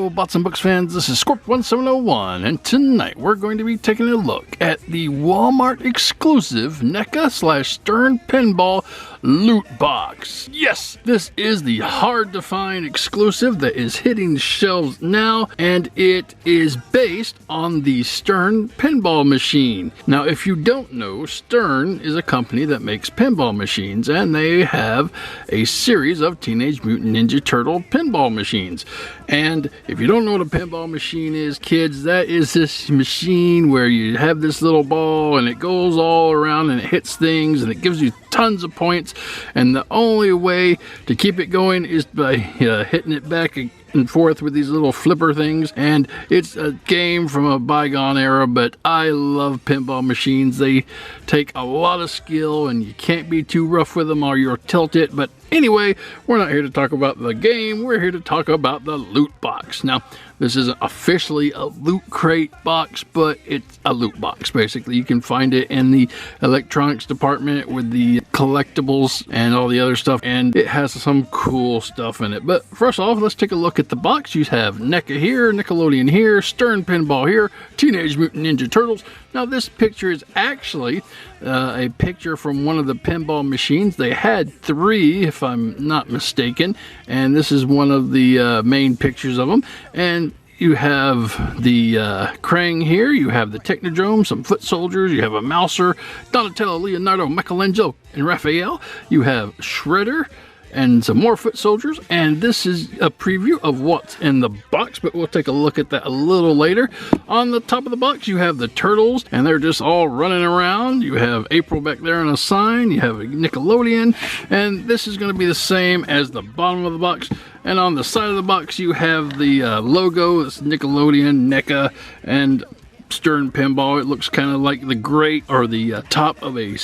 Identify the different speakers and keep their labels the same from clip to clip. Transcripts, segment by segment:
Speaker 1: Hello, Bots and Books fans, this is Scorp1701, and tonight we're going to be taking a look at the Walmart exclusive Neca/Stern Pinball loot box. Yes, this is the hard-to-find exclusive that is hitting the shelves now, and it is based on the Stern Pinball machine. Now, if you don't know, Stern is a company that makes pinball machines, and they have a series of Teenage Mutant Ninja Turtle pinball machines. And if you don't know what a pinball machine is, kids, that is this machine where you have this little ball and it goes all around and it hits things and it gives you tons of points, and the only way to keep it going is by hitting it back and forth with these little flipper things. And it's a game from a bygone era, but I love pinball machines. They take a lot of skill and you can't be too rough with them or you'll tilt it. But anyway, we're not here to talk about the game, we're here to talk about the loot box. Now, this isn't officially a loot crate box, but it's a loot box. Basically, you can find it in the electronics department with the collectibles and all the other stuff, and it has some cool stuff in it. But first off, let's take a look at the box. You have Neca here, Nickelodeon here, Stern Pinball here, Teenage Mutant Ninja Turtles. Now, this picture is actually a picture from one of the pinball machines. They had 3, if I'm not mistaken, and this is one of the main pictures of them. And you have the Krang here, you have the Technodrome, some foot soldiers, you have a Mouser, Donatello, Leonardo, Michelangelo, and Raphael. You have Shredder and some more foot soldiers, and this is a preview of what's in the box, but we'll take a look at that a little later. On the top of the box, you have the turtles, and they're just all running around. You have April back there on a sign, you have a Nickelodeon, and this is going to be the same as the bottom of the box. And on the side of the box, you have the logo. It's Nickelodeon, Neca, and Stern Pinball. It looks kind of like the grate or the top of a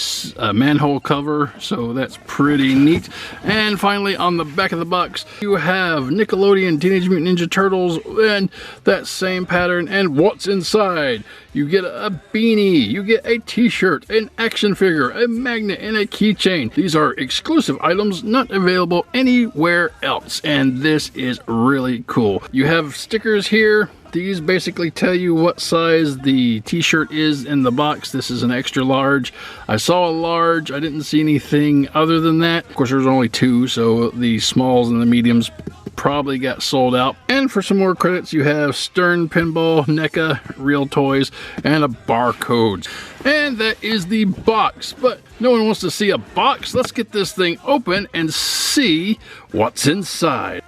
Speaker 1: manhole cover, so that's pretty neat. And finally, on the back of the box, you have Nickelodeon, Teenage Mutant Ninja Turtles, and that same pattern. And what's inside? You get a beanie, you get a t-shirt, an action figure, a magnet, and a keychain. These are exclusive items not available anywhere else, and this is really cool. You have stickers here. These basically tell you what size the t-shirt is in the box. This is an extra large. I saw a large. I didn't see anything other than that. Of course, there's only 2, so the smalls and the mediums probably got sold out. And for some more credits, you have Stern Pinball, Neca, Real Toys, and a barcode. And that is the box. But no one wants to see a box. Let's get this thing open and see what's inside.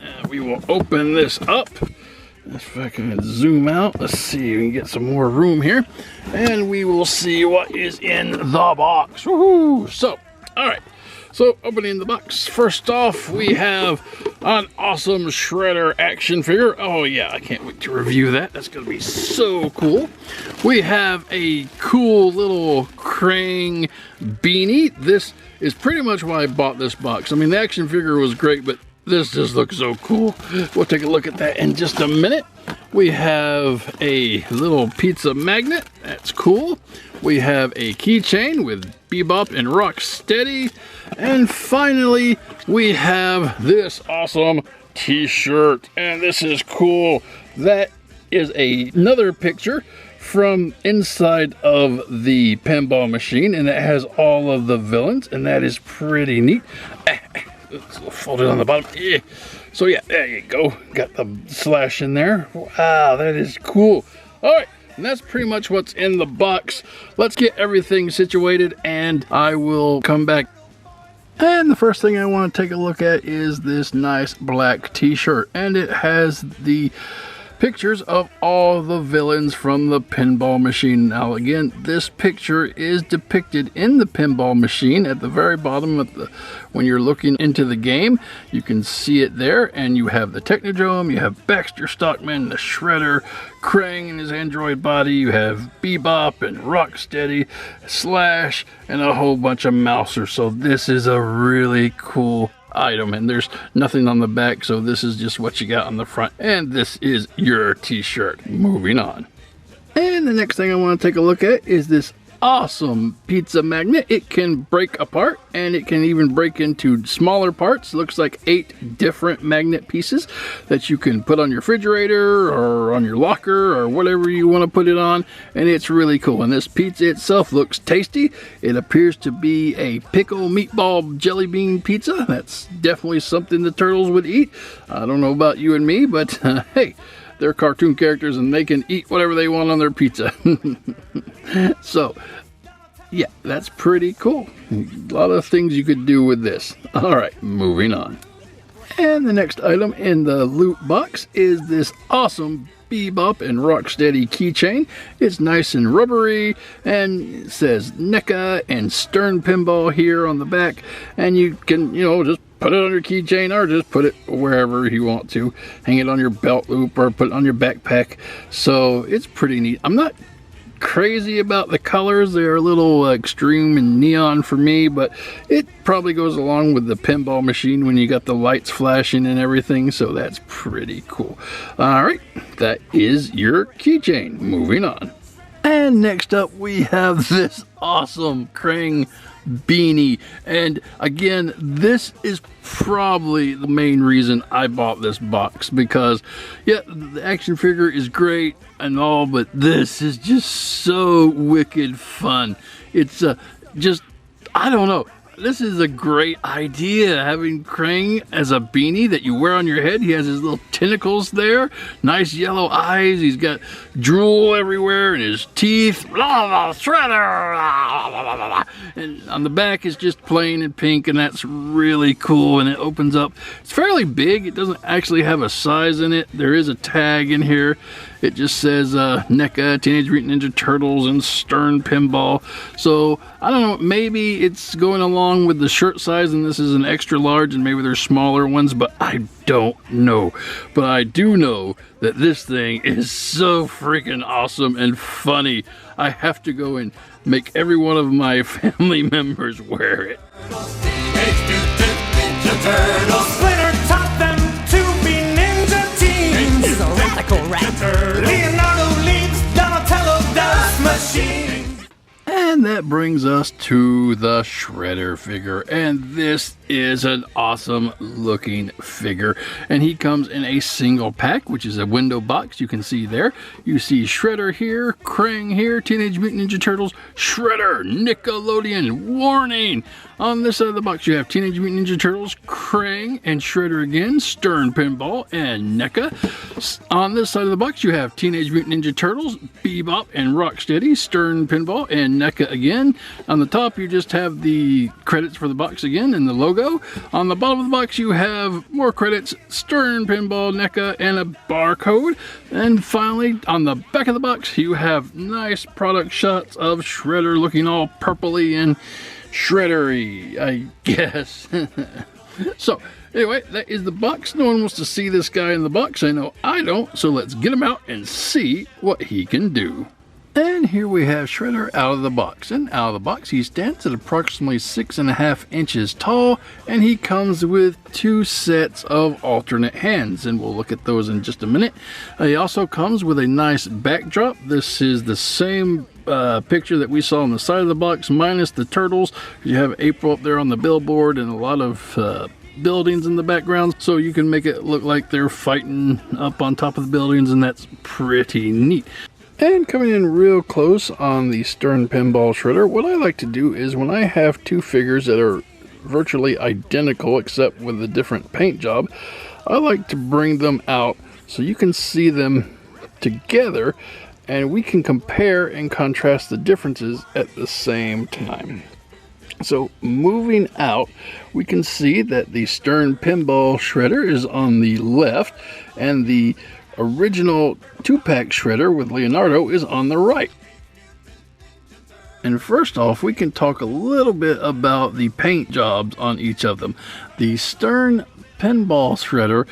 Speaker 1: And we will open this up. If I can zoom out, let's see, we can get some more room here, and we will see what is in the box. Woohoo! So, alright, so opening the box, first off, we have an awesome Shredder action figure. Oh yeah, I can't wait to review that. That's going to be so cool. We have a cool little Krang beanie. This is pretty much why I bought this box. I mean, the action figure was great, but this just looks so cool. We'll take a look at that in just a minute. We have a little pizza magnet. That's cool. We have a keychain with Bebop and Rocksteady. And finally, we have this awesome t-shirt. And this is cool. That is another picture from inside of the pinball machine, and it has all of the villains, and that is pretty neat. It's a little folded on the bottom. Yeah. So yeah, there you go. Got the slash in there. Wow, that is cool. All right, and that's pretty much what's in the box. Let's get everything situated, and I will come back. And the first thing I want to take a look at is this nice black t-shirt, and it has the pictures of all the villains from the pinball machine. Now again, this picture is depicted in the pinball machine at the very bottom of the, when you're looking into the game, you can see it there. And you have the Technodrome, you have Baxter Stockman, the Shredder, Krang and his android body, you have Bebop and Rocksteady, Slash, and a whole bunch of Mousers. So this is a really cool item, and there's nothing on the back, so this is just what you got on the front, and this is your t-shirt. Moving on. And the next thing I want to take a look at is this awesome pizza magnet. It can break apart and it can even break into smaller parts. Looks like 8 different magnet pieces that you can put on your refrigerator or on your locker or whatever you want to put it on, and it's really cool. And this pizza itself looks tasty. It appears to be a pickle meatball jelly bean pizza. That's definitely something the turtles would eat. I don't know about you and me, but hey, they're cartoon characters and they can eat whatever they want on their pizza. So, yeah, that's pretty cool. A lot of things you could do with this. All right, moving on. And the next item in the loot box is this awesome Bebop and Rocksteady keychain. It's nice and rubbery, and it says Neca and Stern Pinball here on the back. And you can, just put it on your keychain or just put it wherever you want to. Hang it on your belt loop or put it on your backpack. So it's pretty neat. I'm not crazy about the colors. They're a little extreme and neon for me, but it probably goes along with the pinball machine when you got the lights flashing and everything, so that's pretty cool. All right, that is your keychain. Moving on. And next up we have this awesome Krang beanie, and again, this is probably the main reason I bought this box, because yeah, the action figure is great and all, but this is just so wicked fun. It's just, I don't know, this is a great idea, having Krang as a beanie that you wear on your head. He has his little tentacles there, nice yellow eyes, he's got drool everywhere in his teeth, shredder, and on the back is just plain and pink, and that's really cool. And it opens up, it's fairly big, it doesn't actually have a size in it. There is a tag in here. It just says NECA, Teenage Mutant Ninja Turtles, and Stern Pinball. So, I don't know, maybe it's going along with the shirt size and this is an extra large and maybe there's smaller ones, but I don't know. But I do know that this thing is so freaking awesome and funny. I have to go and make every one of my family members wear it.
Speaker 2: Teenage Mutant Ninja Turtles. Splinter taught them to be ninja teens.
Speaker 3: It's a radical rap.
Speaker 2: Leonardo leads, Donatello does machine.
Speaker 1: And that brings us to the Shredder figure, and this is an awesome looking figure, and he comes in a single pack, which is a window box. You can see there, you see Shredder here, Krang here, Teenage Mutant Ninja Turtles, Shredder, Nickelodeon, warning! On this side of the box you have Teenage Mutant Ninja Turtles, Krang, and Shredder again, Stern Pinball, and NECA. On this side of the box you have Teenage Mutant Ninja Turtles, Bebop and Rocksteady, Stern Pinball, and NECA again. On the top you just have the credits for the box again and the logo. On the bottom of the box you have more credits, Stern Pinball, NECA, and a barcode. And finally on the back of the box you have nice product shots of Shredder looking all purpley and shreddery, I guess. So anyway, that is the box. No one wants to see this guy in the box. I know I don't, so let's get him out and see what he can do. And here we have Shredder out of the box. And out of the box he stands at approximately 6.5 inches tall, and he comes with 2 sets of alternate hands, and we'll look at those in just a minute. He also comes with a nice backdrop. This is the same picture that we saw on the side of the box, minus the turtles. You have April up there on the billboard and a lot of buildings in the background, so you can make it look like they're fighting up on top of the buildings, and that's pretty neat. And coming in real close on the Stern Pinball Shredder, what I like to do is when I have 2 figures that are virtually identical except with a different paint job, I like to bring them out so you can see them together and we can compare and contrast the differences at the same time. So moving out, we can see that the Stern Pinball Shredder is on the left and the original 2-pack Shredder with Leonardo is on the right. And first off, we can talk a little bit about the paint jobs on each of them. The Stern Pinball Shredder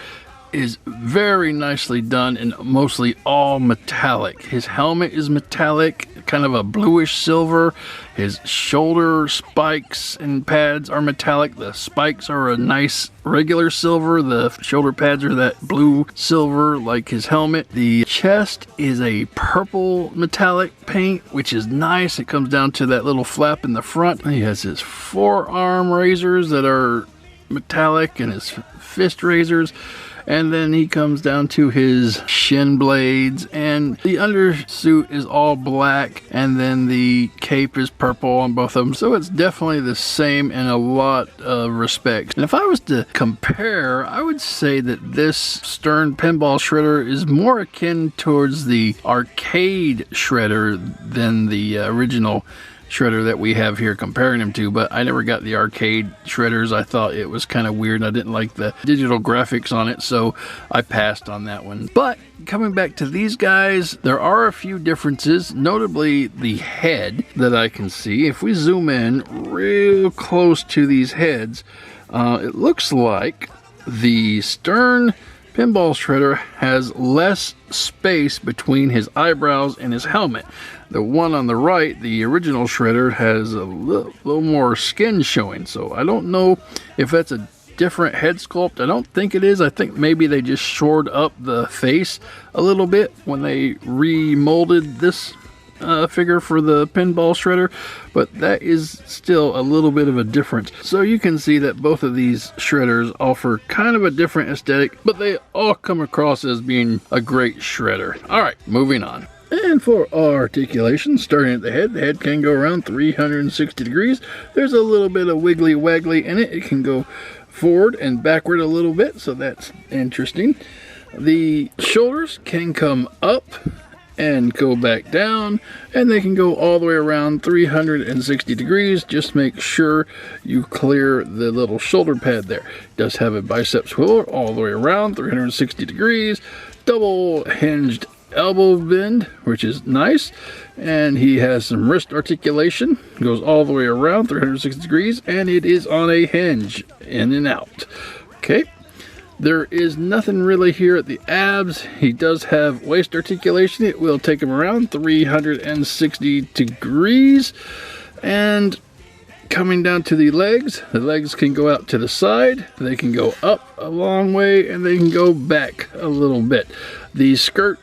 Speaker 1: is very nicely done and mostly all metallic. His helmet is metallic, kind of a bluish silver. His shoulder spikes and pads are metallic. The spikes are a nice regular silver. The shoulder pads are that blue silver like his helmet. The chest is a purple metallic paint, which is nice. It comes down to that little flap in the front. He has his forearm razors that are metallic and his fist razors. And then he comes down to his shin blades, and the undersuit is all black, and then the cape is purple on both of them. So it's definitely the same in a lot of respects. And if I was to compare, I would say that this Stern Pinball shredder is more akin towards the arcade shredder than the original shredder that we have here comparing them to, but I never got the arcade shredders. I thought it was kind of weird. I didn't like the digital graphics on it, so I passed on that one. But coming back to these guys, there are a few differences, notably the head that I can see. If we zoom in real close to these heads, it looks like the Stern Pinball shredder has less space between his eyebrows and his helmet. The one on the right, the original shredder, has a little more skin showing. So I don't know if that's a different head sculpt. I don't think it is. I think maybe they just shored up the face a little bit when they remolded this figure for the pinball shredder, but that is still a little bit of a difference. So you can see that both of these shredders offer kind of a different aesthetic, but they all come across as being a great shredder. All right, moving on. And for articulation, starting at the head can go around 360 degrees. There's a little bit of wiggly waggly in it. It can go forward and backward a little bit, so that's interesting. The shoulders can come up and go back down, and they can go all the way around 360 degrees. Just make sure you clear the little shoulder pad there. It does have a bicep swivel all the way around 360 degrees, double hinged elbow bend, which is nice, and he has some wrist articulation, goes all the way around 360 degrees, and it is on a hinge, in and out. Okay, there is nothing really here at the abs. He does have waist articulation. It will take him around 360 degrees. And coming down to the legs can go out to the side, they can go up a long way, and they can go back a little bit. The skirt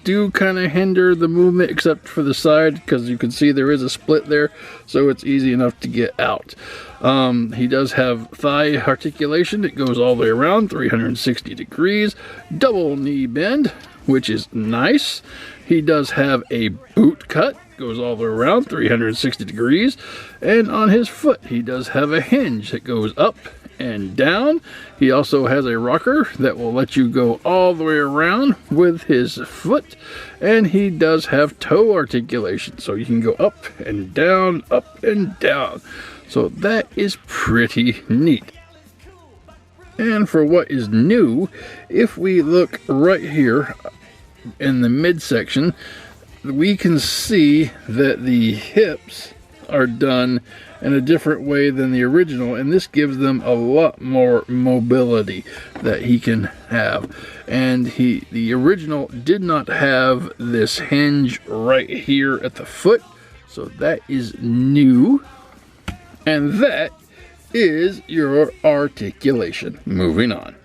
Speaker 1: do kind of hinder the movement except for the side, because you can see there is a split there, so it's easy enough to get out. He does have thigh articulation. It goes all the way around 360 degrees, double knee bend, which is nice. He does have a boot cut, goes all the way around 360 degrees, and on his foot he does have a hinge that goes up and down. He also has a rocker that will let you go all the way around with his foot, and he does have toe articulation, so you can go up and down, up and down. So that is pretty neat. And for what is new, if we look right here in the midsection, we can see that the hips are done in a different way than the original, and this gives them a lot more mobility that he can have. And the original did not have this hinge right here at the foot, so that is new. And that is your articulation. Moving on.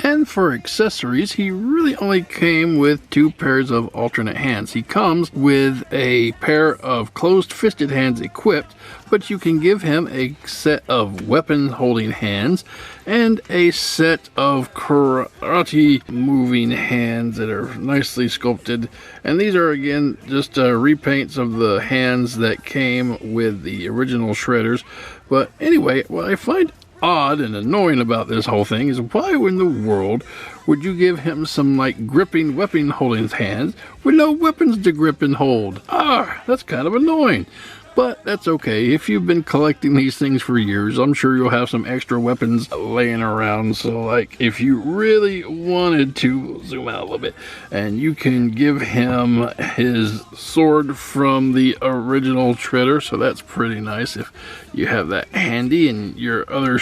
Speaker 1: And for accessories, he really only came with 2 pairs of alternate hands. He comes with a pair of closed-fisted hands equipped, but you can give him a set of weapon-holding hands and a set of karate moving hands that are nicely sculpted. And these are, again, just repaints of the hands that came with the original shredders. But anyway, what I find odd and annoying about this whole thing is, why in the world would you give him some like gripping weapon holding hands with no weapons to grip and hold? That's kind of annoying. But that's okay. If you've been collecting these things for years, I'm sure you'll have some extra weapons laying around. So like, if you really wanted to zoom out a little bit, and you can give him his sword from the original shredder, so that's pretty nice if you have that handy, and your other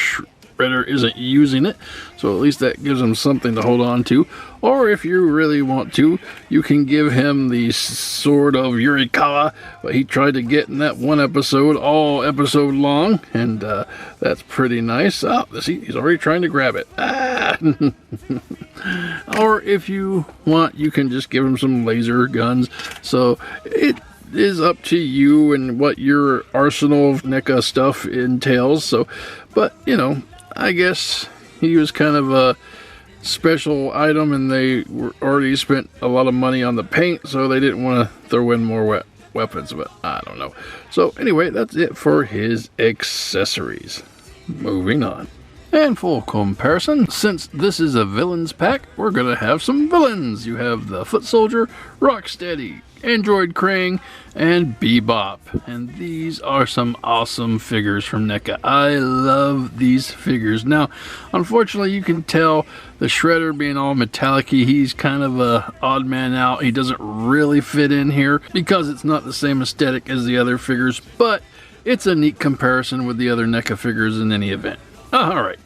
Speaker 1: shredder isn't using it, so at least that gives him something to hold on to. Or if you really want to, you can give him the sword of Yurikawa, what he tried to get in that one episode, all episode long, and that's pretty nice. Oh, see, he's already trying to grab it. Ah! Or if you want, you can just give him some laser guns. So it is up to you and what your arsenal of NECA stuff entails. So, but you know, I guess he was kind of a special item, and they were already spent a lot of money on the paint, so they didn't want to throw in more weapons. But I don't know. So anyway, that's it for his accessories. Moving on. And full comparison, since this is a villains pack, we're gonna have some villains. You have the Foot Soldier, Rocksteady, Android Krang, and Bebop. And these are some awesome figures from NECA. I love these figures. Now, unfortunately, you can tell the Shredder being all metallic-y, he's kind of a odd man out. He doesn't really fit in here because it's not the same aesthetic as the other figures, but it's a neat comparison with the other NECA figures in any event. Alright,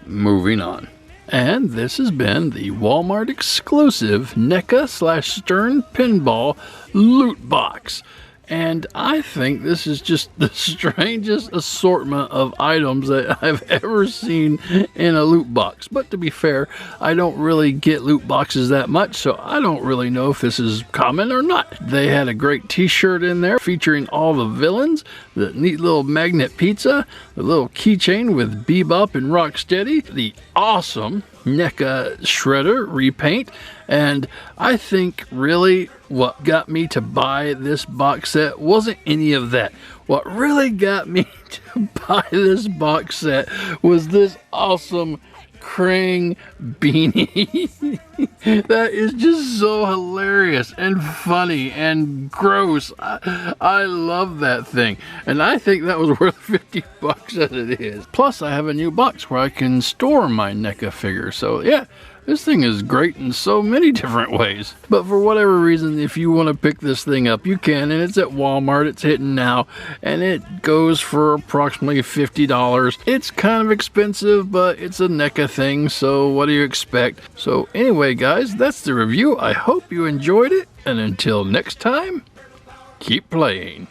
Speaker 1: moving on. And this has been the Walmart exclusive NECA/Stern Pinball loot box. And I think this is just the strangest assortment of items that I've ever seen in a loot box. But to be fair, I don't really get loot boxes that much, so I don't really know if this is common or not. They had a great t-shirt in there featuring all the villains, the neat little magnet pizza, the little keychain with Bebop and Rocksteady, the awesome NECA Shredder repaint, and I think really what got me to buy this box set wasn't any of that. What really got me to buy this box set was this awesome Krang beanie. That is just so hilarious and funny and gross. I love that thing, and I think that was worth 50 bucks as it is. Plus I have a new box where I can store my NECA figure, so yeah, this thing is great in so many different ways. But for whatever reason, if you want to pick this thing up, you can, and it's at Walmart. It's hitting now, and it goes for approximately $50. It's kind of expensive, but it's a NECA thing, so what do you expect? So anyway, guys, that's the review. I hope you enjoyed it, and until next time, keep playing.